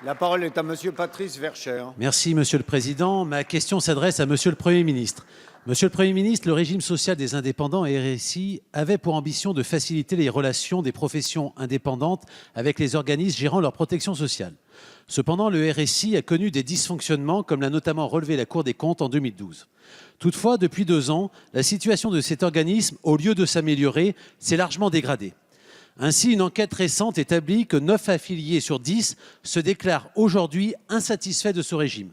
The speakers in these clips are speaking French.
La parole est à Monsieur Patrice Vercher. Merci, Monsieur le Président. Ma question s'adresse à Monsieur le Premier ministre. Monsieur le Premier ministre, le régime social des indépendants et RSI avait pour ambition de faciliter les relations des professions indépendantes avec les organismes gérant leur protection sociale. Cependant, le RSI a connu des dysfonctionnements, comme l'a notamment relevé la Cour des comptes en 2012. Toutefois, depuis 2 ans, la situation de cet organisme, au lieu de s'améliorer, s'est largement dégradée. Ainsi, une enquête récente établit que 9 affiliés sur 10 se déclarent aujourd'hui insatisfaits de ce régime.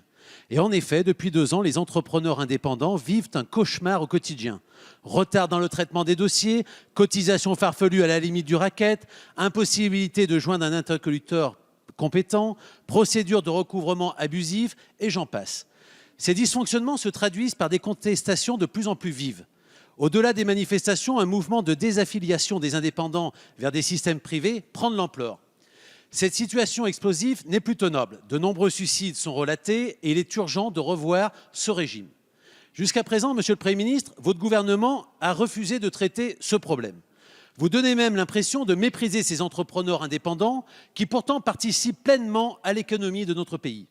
Et en effet, depuis 2 ans, les entrepreneurs indépendants vivent un cauchemar au quotidien. Retard dans le traitement des dossiers, cotisations farfelues à la limite du racket, impossibilité de joindre un interlocuteur compétent, procédures de recouvrement abusifs, et j'en passe. Ces dysfonctionnements se traduisent par des contestations de plus en plus vives. Au-delà des manifestations, un mouvement de désaffiliation des indépendants vers des systèmes privés prend de l'ampleur. Cette situation explosive n'est plus tenable. De nombreux suicides sont relatés et il est urgent de revoir ce régime. Jusqu'à présent, Monsieur le Premier ministre, votre gouvernement a refusé de traiter ce problème. Vous donnez même l'impression de mépriser ces entrepreneurs indépendants qui pourtant participent pleinement à l'économie de notre pays.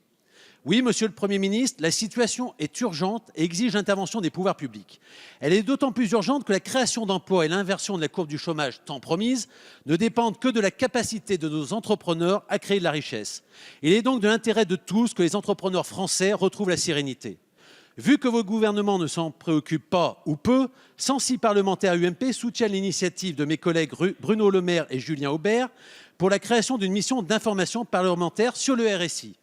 Oui, Monsieur le Premier ministre, la situation est urgente et exige l'intervention des pouvoirs publics. Elle est d'autant plus urgente que la création d'emplois et l'inversion de la courbe du chômage tant promise ne dépendent que de la capacité de nos entrepreneurs à créer de la richesse. Il est donc de l'intérêt de tous que les entrepreneurs français retrouvent la sérénité. Vu que votre gouvernement ne s'en préoccupe pas ou peu, 106 parlementaires UMP soutiennent l'initiative de mes collègues Bruno Le Maire et Julien Aubert pour la création d'une mission d'information parlementaire sur le RSI.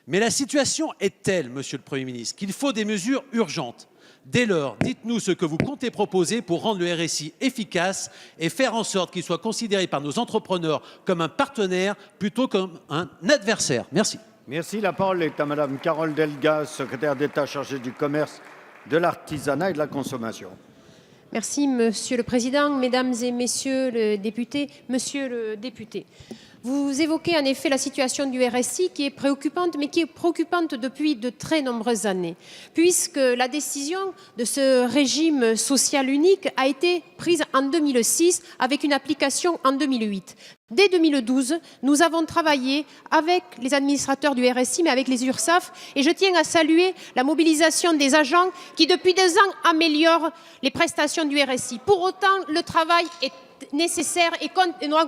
Mais la situation est telle, Monsieur le Premier ministre, qu'il faut des mesures urgentes. Dès lors, dites-nous ce que vous comptez proposer pour rendre le RSI efficace et faire en sorte qu'il soit considéré par nos entrepreneurs comme un partenaire plutôt comme un adversaire. Merci. Merci. La parole est à Madame Carole Delga, secrétaire d'État chargée du commerce, de l'artisanat et de la consommation. Merci, Monsieur le Président, Mesdames et Messieurs les députés. Monsieur le député, vous évoquez en effet la situation du RSI qui est préoccupante, mais qui est préoccupante depuis de très nombreuses années, puisque la décision de ce régime social unique a été prise en 2006 avec une application en 2008. Dès 2012, nous avons travaillé avec les administrateurs du RSI, mais avec les URSSAF, et je tiens à saluer la mobilisation des agents qui, depuis 2 ans, améliorent les prestations du RSI. Pour autant, le travail est nécessaire et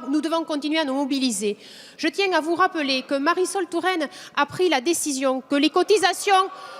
nous devons continuer à nous mobiliser. Je tiens à vous rappeler que Marisol Touraine a pris la décision que les cotisations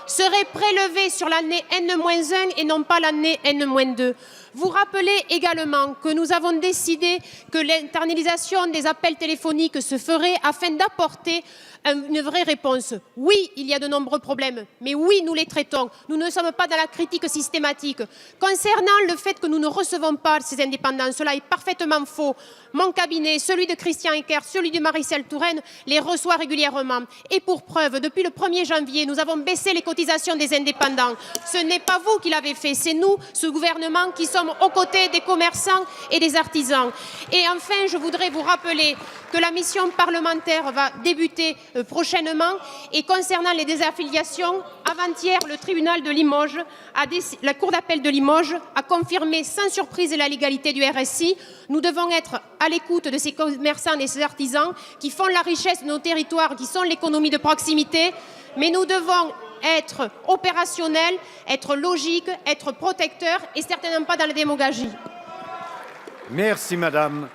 seraient prélevées sur l'année N-1 et non pas l'année N-2. Vous rappelez également que nous avons décidé que l'internalisation des appels téléphoniques se ferait afin d'apporter une vraie réponse. Oui, il y a de nombreux problèmes, mais oui, nous les traitons. Nous ne sommes pas dans la critique systématique. Concernant le fait que nous ne recevons pas ces indépendants, cela est parfaitement faux. Mon cabinet, celui de Christian Eckert, celui de Marisol Touraine, les reçoit régulièrement. Et pour preuve, depuis le 1er janvier, nous avons baissé les cotisations des indépendants. Ce n'est pas vous qui l'avez fait, c'est nous, ce gouvernement, qui sommes aux côtés des commerçants et des artisans. Et enfin, je voudrais vous rappeler que la mission parlementaire va débuter prochainement. Et concernant les désaffiliations, avant-hier, le tribunal de Limoges, la cour d'appel de Limoges, a confirmé sans surprise la légalité du RSI. Nous devons être à l'écoute de ces commerçants et ces artisans qui font la richesse de nos territoires, qui sont l'économie de proximité. Mais nous devons être opérationnels, être logiques, être protecteurs et certainement pas dans la démagogie. Merci, Madame.